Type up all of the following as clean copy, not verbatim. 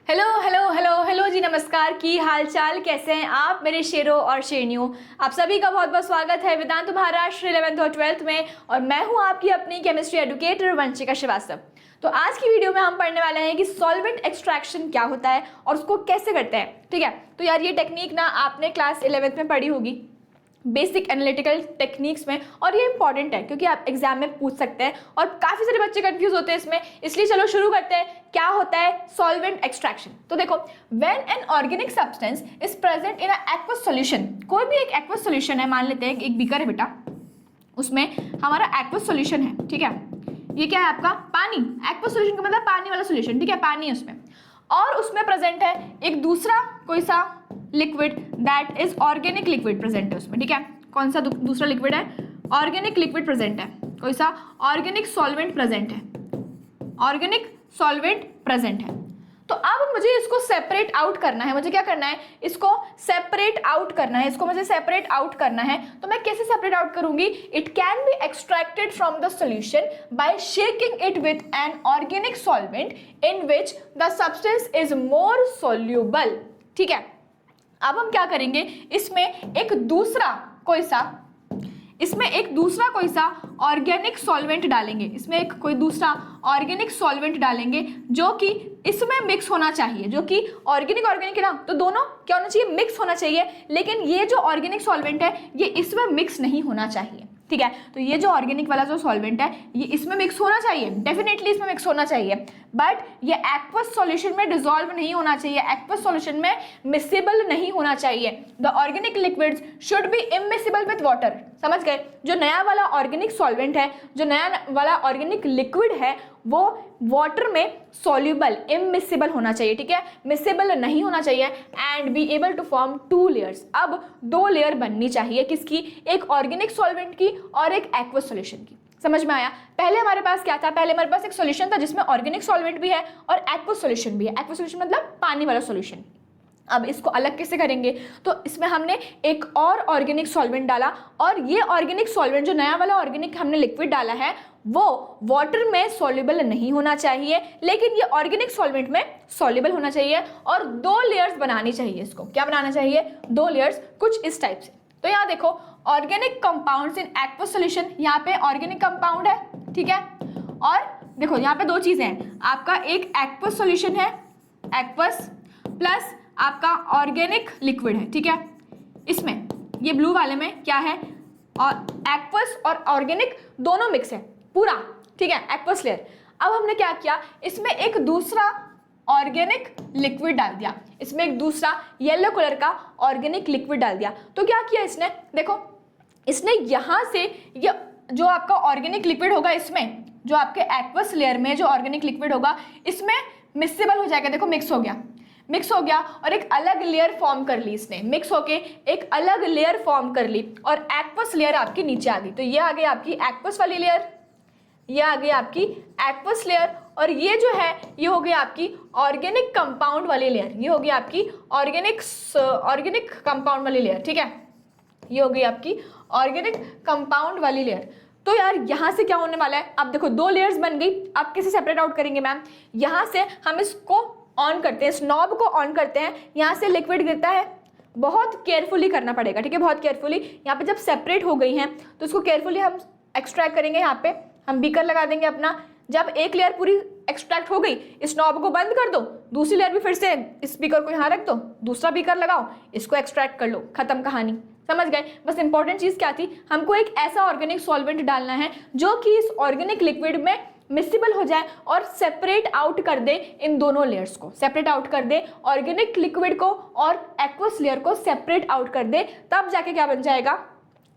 Hello hello hello hello जी, नमस्कार। की हाल चाल, कैसे हैं आप मेरे शेरों और शेरनियों। आप सभी का बहुत बहुत स्वागत है वेदांत महाराष्ट्र 11th और 12th में, और मैं हूं आपकी अपनी केमिस्ट्री एडुकेटर वंशिका श्रीवास्तव। तो आज की वीडियो में हम पढ़ने वाले हैं कि सॉल्वेंट एक्सट्रैक्शन क्या होता है और उसको कैसे करते हैं। ठीक है, तो यार ये टेक्निक ना आपने क्लास 11th में पढ़ी होगी, बेसिक एनालिटिकल टेक्निक्स में, और ये इंपॉर्टेंट है क्योंकि आप एग्जाम में पूछ सकते हैं और काफी सारे बच्चे कंफ्यूज होते हैं इसमें। इसलिए चलो शुरू करते हैं, क्या होता है सॉल्वेंट एक्सट्रैक्शन। तो देखो, when an organic substance is present in a aqueous solution, कोई भी एक एक्वस सॉल्यूशन है, मान लेते हैं एक बीकर है बेटा, उसमें हमारा एक्वस सॉल्यूशन है। ठीक है, ये क्या है आपका पानी। एक्वस सॉल्यूशन का मतलब पानी वाला सॉल्यूशन, ठीक है, पानी है उसमें, और उसमें प्रेजेंट है एक दूसरा कोई सा liquid, that is organic liquid present है उसमें। ठीक है, कौन सा दूसरा लिक्विड है? ऑर्गेनिक लिक्विड प्रेजेंट है, कोई सा ऑर्गेनिक सॉल्वेंट प्रेजेंट है, ऑर्गेनिक सॉल्वेंट प्रेजेंट है। तो अब मुझे इसको सेपरेट आउट करना है। मुझे क्या करना है? इसको सेपरेट आउट करना है, इसको मुझे सेपरेट आउट करना है। तो मैं कैसे सेपरेट आउट करूंगी? It can be extracted from the solution bye shaking it with an organic solvent in which the substance is more soluble. ठीक है, अब हम क्या करेंगे, इसमें एक दूसरा कोई सा ऑर्गेनिक सॉल्वेंट डालेंगे, इसमें एक कोई दूसरा ऑर्गेनिक सॉल्वेंट डालेंगे जो कि इसमें मिक्स होना चाहिए, जो कि ऑर्गेनिक है ना, तो दोनों क्या होना चाहिए? मिक्स होना चाहिए। लेकिन ये जो ऑर्गेनिक सॉल्वेंट है ये इसमें मिक्स नहीं होना चाहिए। ठीक है, तो ये जो ऑर्गेनिक वाला जो सॉल्वेंट है ये इसमें मिक्स होना चाहिए, डेफिनेटली इसमें मिक्स होना चाहिए, बट ये एक्वस सॉल्यूशन में डिसॉल्व नहीं होना चाहिए, एक्वस सॉल्यूशन में मिसिबल नहीं होना चाहिए। The organic liquids should be immiscible with water. समझ गए? जो नया वाला ऑर्गेनिक सॉल्वेंट है, जो नया वाला ऑर्गेनिक लिक्विड है, वो वाटर में सॉल्युबल, इमिसिबल होना चाहिए। ठीक है, मिसिबल नहीं होना चाहिए, and be able to form 2 layers. अब 2 लेयर बननी चाहिए, किसकी? एक ऑर्गेनिक सॉल्वेंट की और एक एक्वस सॉल्यूशन की। समझ में आया? पहले हमारे पास क्या था? पहले हमारे पास एक सॉल्यूशन था जिसमें ऑर्गेनिक सॉल्वेंट भी है और एक्वस सॉल्यूशन भी है। एक्वस सॉल्यूशन मतलब पानी वाला सॉल्यूशन। अब इसको अलग कैसे करेंगे? तो इसमें हमने एक और ऑर्गेनिक सॉल्वेंट डाला, और ये ऑर्गेनिक सॉल्वेंट, जो नया वाला ऑर्गेनिक हमने लिक्विड डाला है, वो वाटर में सॉल्युबल नहीं होना चाहिए, लेकिन ये ऑर्गेनिक सॉल्वेंट में सॉल्युबल होना चाहिए, और 2 लेयर्स बनानी चाहिए। इसको क्या बनाना चाहिए? 2 लेयर्स, कुछ इस टाइप से। तो यहाँ देखो, organic compounds in aqueous solution, यहाँ पे ऑर्गेनिक कंपाउंड है। ठीक है, और देखो यहाँ पे 2 चीजें हैं, आपका एक एक्वस सॉल्यूशन है, एक्वस, प्लस आपका ऑर्गेनिक लिक्विड है। ठीक है, इसमें ये ब्लू वाले में क्या है? और एक्वस और ऑर्गेनिक दोनों मिक्स है पूरा। ठीक है, एक्वस लेयर। अब हमने क्या किया, इसमें एक दूसरा ऑर्गेनिक लिक्विड डाल दिया, इसमें एक दूसरा येलो कलर का ऑर्गेनिक लिक्विड डाल दिया। तो क्या किया इसने? देखो, इसने यहां से ये जो आपका ऑर्गेनिक लिक्विड होगा, इसमें जो आपके एक्वस लेयर में जो ऑर्गेनिक लिक्विड होगा, इसमें मिक्सेबल हो जाएगा। देखो, मिक्स हो गया और एक अलग लेयर फॉर्म कर ली इसने, मिक्स होके एक अलग लेयर फॉर्म कर ली, और एक्वस लेयर आपकी नीचे आ गई। तो ये आ गई आपकी एक्वस वाली लेयर, ये आ गई आपकी एक्वस लेयर, और ये जो है ये हो गई आपकी ऑर्गेनिक कंपाउंड वाली लेयर, ये हो गई आपकी ऑर्गेनिक कंपाउंड वाली लेयर। ठीक है, ये हो गई आपकी ऑर्गेनिक कंपाउंड वाली लेयर। तो यार यहाँ से क्या होने वाला है? अब देखो, 2 लेयर्स बन गई। अब कैसे सेपरेट आउट करेंगे मैम? यहाँ से हम इसको ऑन करते हैं, इस नॉब को ऑन करते हैं, यहाँ से लिक्विड गिरता है, बहुत केयरफुली करना पड़ेगा। ठीक है, बहुत केयरफुली। यहाँ पे जब सेपरेट हो गई हैं तो इसको केयरफुली हम एक्सट्रैक्ट करेंगे। यहाँ पे हम बीकर लगा देंगे अपना। जब एक लेयर पूरी एक्सट्रैक्ट हो गई, इस नॉब को बंद कर दो, दूसरी लेयर भी फिर से इस बीकर को यहाँ रख दो, दूसरा बीकर लगाओ, इसको एक्सट्रैक्ट कर लो, खत्म कहानी। समझ गए? बस इंपॉर्टेंट चीज क्या थी, हमको एक ऐसा ऑर्गेनिक सॉल्वेंट डालना है जो कि इस ऑर्गेनिक लिक्विड में मिसिबल हो जाए और सेपरेट आउट कर दे इन दोनों लेयर्स को, सेपरेट आउट कर दे ऑर्गेनिक लिक्विड को और एक्वस लेयर को सेपरेट आउट कर दे। तब जाके क्या बन जाएगा?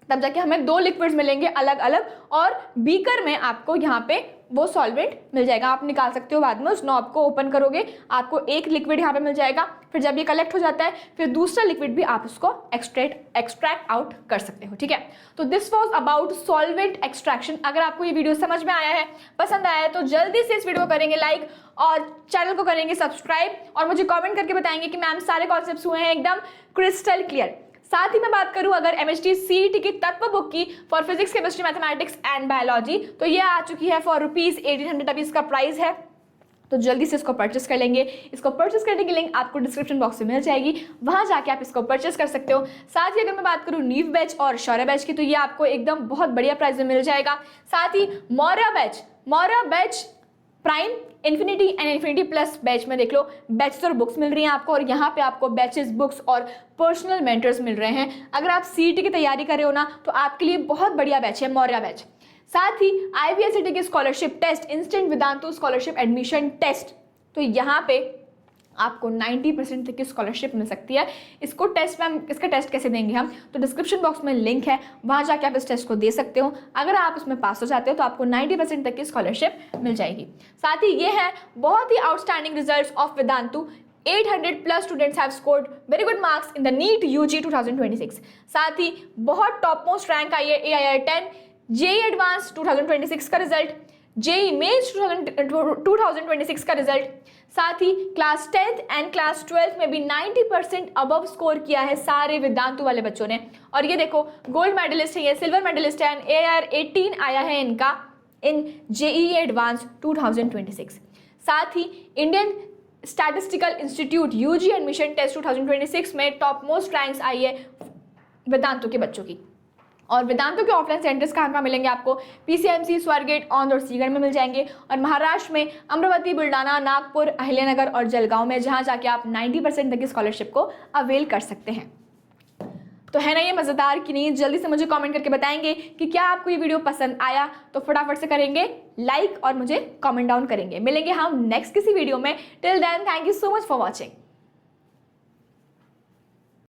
तब जाके हमें 2 लिक्विड्स मिलेंगे अलग अलग, और बीकर में आपको यहाँ पे वो सॉल्वेंट मिल जाएगा। आप निकाल सकते हो बाद में, उस नॉब को ओपन करोगे, आपको एक लिक्विड यहाँ पे मिल जाएगा। फिर जब ये कलेक्ट हो जाता है, फिर दूसरा लिक्विड भी आप उसको एक्सट्रैक्ट आउट कर सकते हो। ठीक है, तो this was about solvent extraction. अगर आपको ये वीडियो समझ में आया है, पसंद आया है, तो जल्दी से इस वीडियो को करेंगे लाइक और चैनल को करेंगे सब्सक्राइब, और मुझे कॉमेंट करके बताएंगे कि मैम सारे कॉन्सेप्ट्स हुए हैं एकदम क्रिस्टल क्लियर। साथ ही मैं बात करूं अगर एमएचटी सीईटी की तत्व बुक की for physics, chemistry, mathematics and biology, तो ये आ चुकी है फॉर ₹1800 अभी इसका प्राइस है। तो जल्दी से इसको परचेस कर लेंगे। इसको परचेस करने की लिंक आपको डिस्क्रिप्शन बॉक्स में मिल जाएगी, वहाँ जाके आप इसको परचेस कर सकते हो। साथ ही अगर मैं बात करूँ नीव बैच और शौर्य बैच की, तो ये आपको एकदम बहुत बढ़िया प्राइस में मिल जाएगा। साथ ही Maurya batch prime, infinity and infinity plus batch में देख लो, बैचेस और बुक्स मिल रही हैं आपको, और यहाँ पे आपको बैचेस, बुक्स और पर्सनल मेंटर्स मिल रहे हैं। अगर आप सीईटी की तैयारी कर रहे हो ना, तो आपके लिए बहुत बढ़िया बैच है मौर्य बैच। साथ ही IBSET की scholarship test, instant Vedantu scholarship admission test, तो यहाँ पे आपको 90% तक की स्कॉलरशिप मिल सकती है। इसका टेस्ट कैसे देंगे हम, तो डिस्क्रिप्शन बॉक्स में लिंक है, वहाँ जाके आप इस टेस्ट को दे सकते हो। अगर आप उसमें पास हो जाते हो तो आपको 90% तक की स्कॉलरशिप मिल जाएगी। साथ ही ये है बहुत ही outstanding results of Vedantu. 800+ students have scored very good marks in the NEET UG 2026। साथ ही बहुत टॉप मोस्ट रैंक आई है AIR 10, JEE एडवांस 2026 का रिजल्ट, JEE मेंस 2026 का रिजल्ट। साथ ही class 10th and class 12th में भी 90% अबव स्कोर किया है सारे वेदांतु वाले बच्चों ने। और ये देखो गोल्ड मेडलिस्ट है, ये सिल्वर मेडलिस्ट है, एंड AIR 18 आया है इनका इन JEE एडवांस 2026। साथ ही Indian statistical institute UG admission test 2026 में टॉप मोस्ट रैंक्स आई है वेदांतु के बच्चों की। और वेदांतु के ऑफलाइन सेंटर्स कहाँ मिलेंगे आपको, PCMC, स्वारगेट, औंध और सीकर में मिल जाएंगे, और महाराष्ट्र में अमरावती, बुल्डाना, नागपुर, अहिल्यानगर और जलगांव में, जहाँ जाके आप 90% तक की स्कॉलरशिप को अवेल कर सकते हैं। तो है ना ये मज़ेदार कि नहीं? जल्दी से मुझे कमेंट करके बताएंगे कि क्या आपको ये वीडियो पसंद आया, तो फटाफट से करेंगे लाइक और मुझे कमेंट डाउन करेंगे। मिलेंगे हम नेक्स्ट किसी वीडियो में। Till then thank you so much for watching.